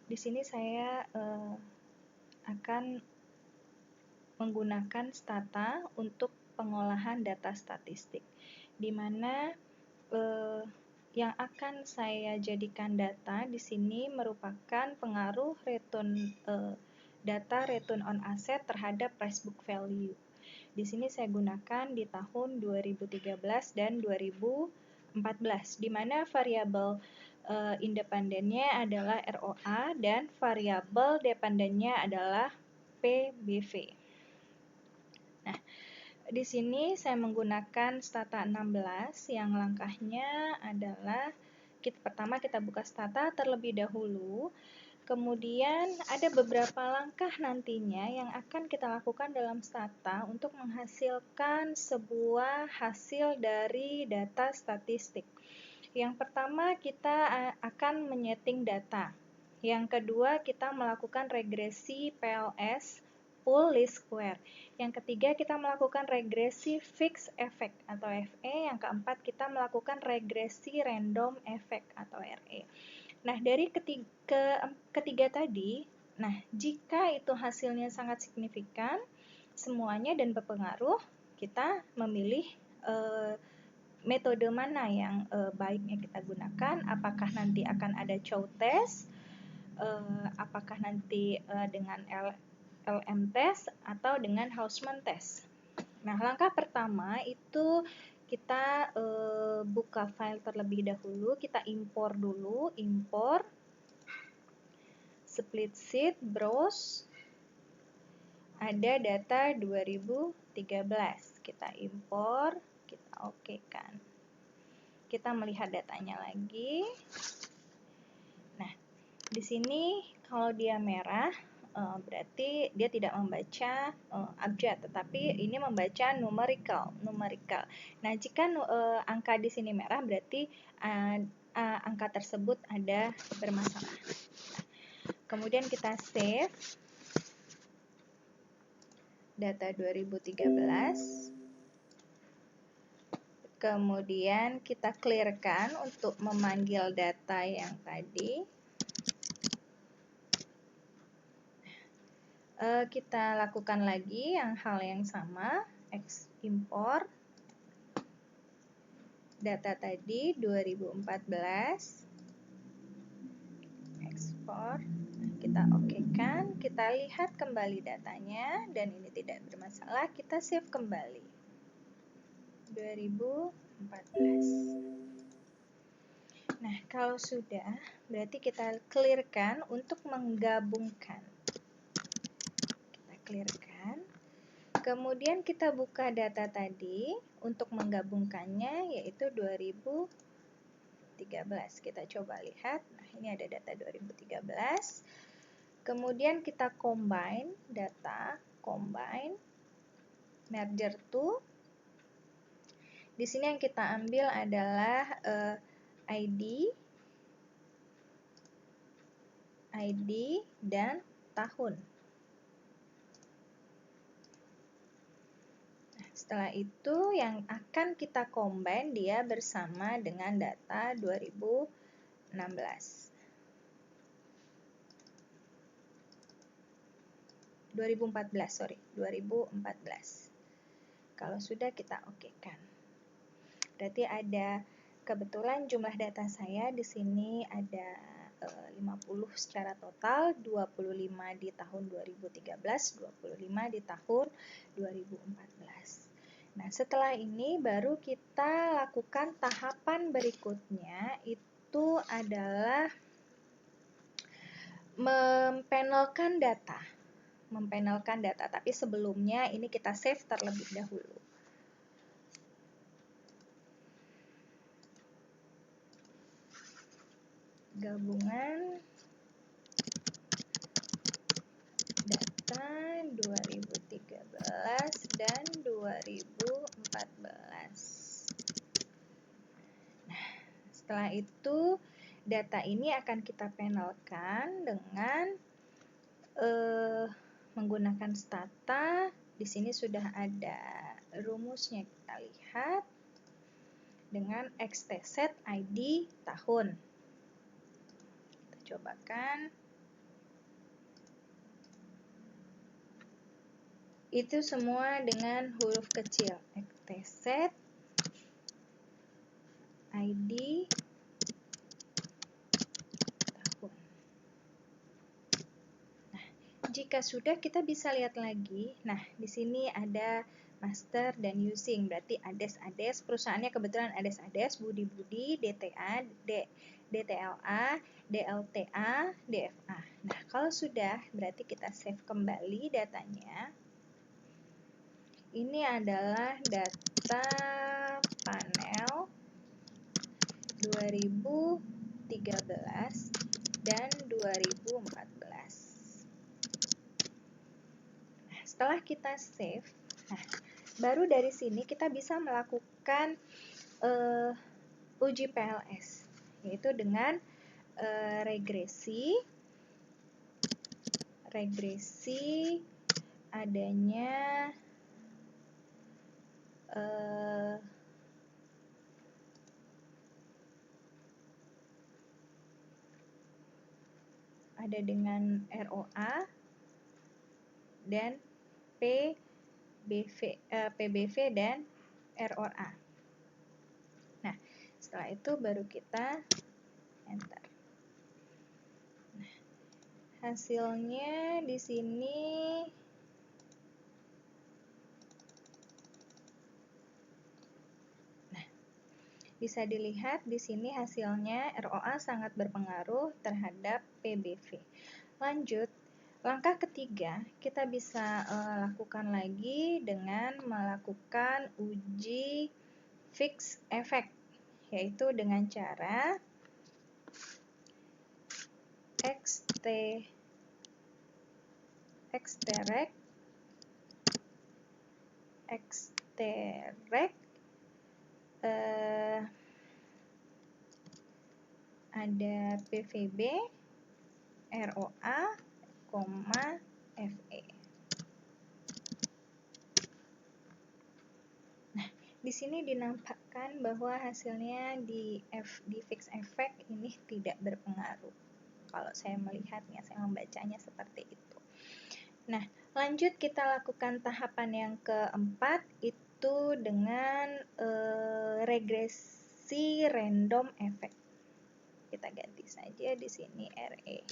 Di sini saya akan menggunakan Stata untuk pengolahan data statistik, di mana yang akan saya jadikan data di sini merupakan pengaruh data return on asset terhadap price book value. Di sini saya gunakan di tahun 2013 dan 2014, di mana variabel independennya adalah ROA dan variabel dependennya adalah PBV. Nah, di sini saya menggunakan Stata 16 yang langkahnya adalah pertama kita buka Stata terlebih dahulu. Kemudian ada beberapa langkah nantinya yang akan kita lakukan dalam Stata untuk menghasilkan sebuah hasil dari data statistik. Yang pertama kita akan menyeting data. Yang kedua kita melakukan regresi PLS, Pool Least Square. Yang ketiga kita melakukan regresi Fixed Effect atau FE. Yang keempat kita melakukan regresi Random Effect atau RE. Nah, dari ketiga tadi, jika itu hasilnya sangat signifikan semuanya dan berpengaruh, kita memilih metode mana yang baiknya kita gunakan. Apakah nanti akan ada chow test, apakah nanti dengan LM test atau dengan Hausman test. Nah, langkah pertama itu kita buka file terlebih dahulu, kita impor dulu, impor split sheet, browse, ada data 2013, kita impor, kita okekan. Kita melihat datanya lagi. Nah, di sini kalau dia merah berarti dia tidak membaca abjad, tetapi ini membaca numerical. Nah, jika angka di sini merah berarti angka tersebut ada bermasalah. Kemudian kita save data 2013. Kemudian kita clearkan untuk memanggil data yang tadi. Kita lakukan lagi hal yang sama, impor data tadi 2014, ekspor, kita okekan, kita lihat kembali datanya dan ini tidak bermasalah, kita save kembali 2014. Nah, kalau sudah berarti kita clearkan untuk menggabungkan. Clearkan. Kemudian kita buka data tadi untuk menggabungkannya yaitu 2013. Kita coba lihat. Nah, ini ada data 2013. Kemudian kita combine data, merger to. Di sini yang kita ambil adalah ID dan tahun. Setelah itu yang akan kita combine dia bersama dengan data 2014. Kalau sudah kita okekan. Berarti ada kebetulan jumlah data saya di sini ada 50 secara total, 25 di tahun 2013, 25 di tahun 2014. Nah, setelah ini baru kita lakukan tahapan berikutnya, itu adalah mempanelkan data. Tapi sebelumnya ini kita save terlebih dahulu. Gabungan data 2013 dan 2014. Nah, setelah itu data ini akan kita panelkan dengan menggunakan Stata. Di sini sudah ada rumusnya, kita lihat dengan XTZ ID tahun. Kita cobakan. Itu semua dengan huruf kecil. Set, ID, tahun. Nah, jika sudah kita bisa lihat lagi. Nah, di sini ada master dan using, berarti ades, perusahaannya kebetulan ades, budi, DTA, DTLA, DLTA, DFA. Nah, kalau sudah, berarti kita save kembali datanya. Ini adalah data panel 2013 dan 2014. Nah, setelah kita save, nah, baru dari sini kita bisa melakukan uji PLS, yaitu dengan regresi adanya ada dengan ROA dan PBV dan ROA. Nah, setelah itu baru kita enter. Nah, hasilnya di sini bisa dilihat di sini hasilnya ROA sangat berpengaruh terhadap PBV. Lanjut, langkah ketiga kita bisa lakukan lagi dengan melakukan uji fixed effect, yaitu dengan cara extract ada PVB, ROA, FE. Nah, di sini dinampakkan bahwa hasilnya di fixed effect ini tidak berpengaruh. Kalau saya melihatnya, saya membacanya seperti itu. Nah, lanjut kita lakukan tahapan yang keempat, itu dengan regresi random effect. Kita ganti saja di sini RE.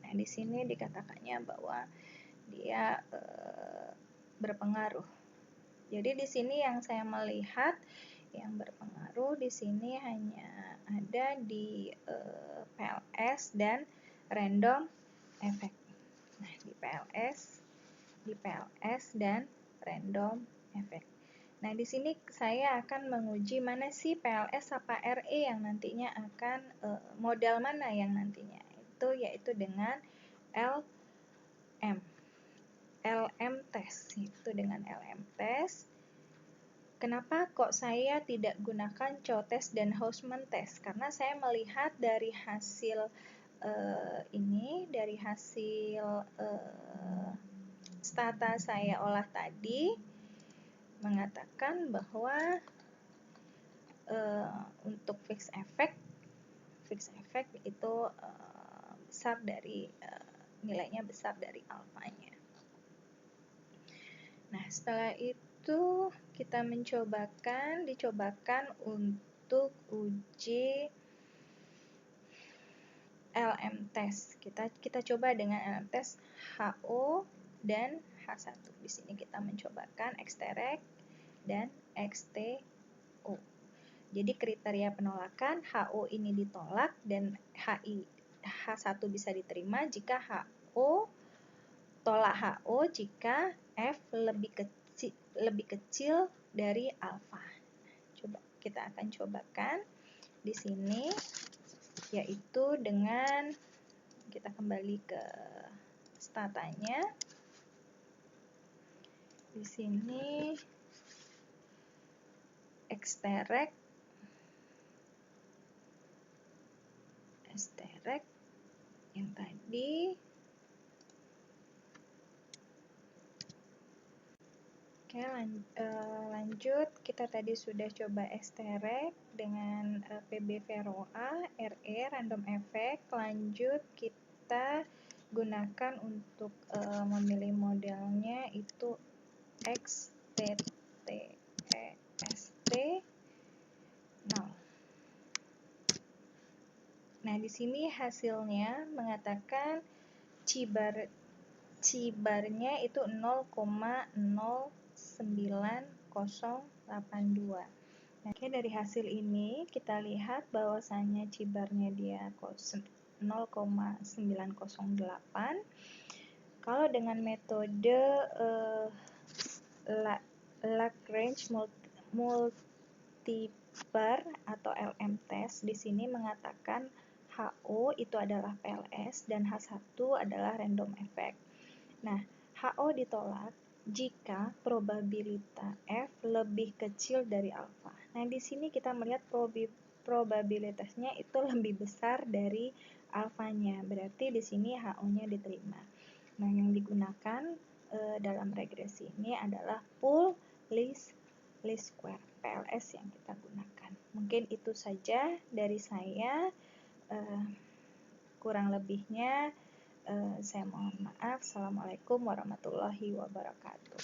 Nah, di sini dikatakannya bahwa dia berpengaruh. Jadi di sini yang saya melihat yang berpengaruh di sini hanya ada di PLS dan random effect. Nah, di PLS dan random effect. Nah, di sini saya akan menguji mana sih PLS apa RE yang nantinya akan modal mana yang nantinya itu, yaitu dengan LM test, itu dengan LM test. Kenapa kok saya tidak gunakan Chow test dan Hausman test? Karena saya melihat dari hasil dari hasil stata saya olah tadi mengatakan bahwa untuk fixed effect itu besar dari nilainya besar dari alfanya. Nah, setelah itu kita dicobakan untuk uji LM test. Kita coba dengan LM test HO dan H1. Di sini kita mencobakan extract dan XTO. Jadi kriteria penolakan HO ini ditolak dan H1 bisa diterima jika HO tolak HO jika F lebih kecil dari alfa. Coba kita akan cobakan di sini, yaitu dengan kita kembali ke statanya. Di sini extract yang tadi. Oke, lanjut, kita tadi sudah coba extract dengan PBV ROA, RE, random effect. Lanjut kita gunakan untuk memilih modelnya itu XTTEST0. Nah, di sini hasilnya mengatakan cibarnya itu 0,09082. Nah, dari hasil ini kita lihat bahwasannya cibarnya dia 0,908. Kalau dengan metode Lagrange multiplier atau LM test, di sini mengatakan HO itu adalah PLS dan H1 adalah random effect. Nah, HO ditolak jika probabilitas F lebih kecil dari alfa. Nah, di sini kita melihat probabilitasnya itu lebih besar dari alfanya. Berarti di sini HO-nya diterima. Nah, yang digunakan dalam regresi ini adalah pool least square, PLS yang kita gunakan. Mungkin itu saja dari saya. Kurang lebihnya saya mohon maaf. Assalamualaikum warahmatullahi wabarakatuh.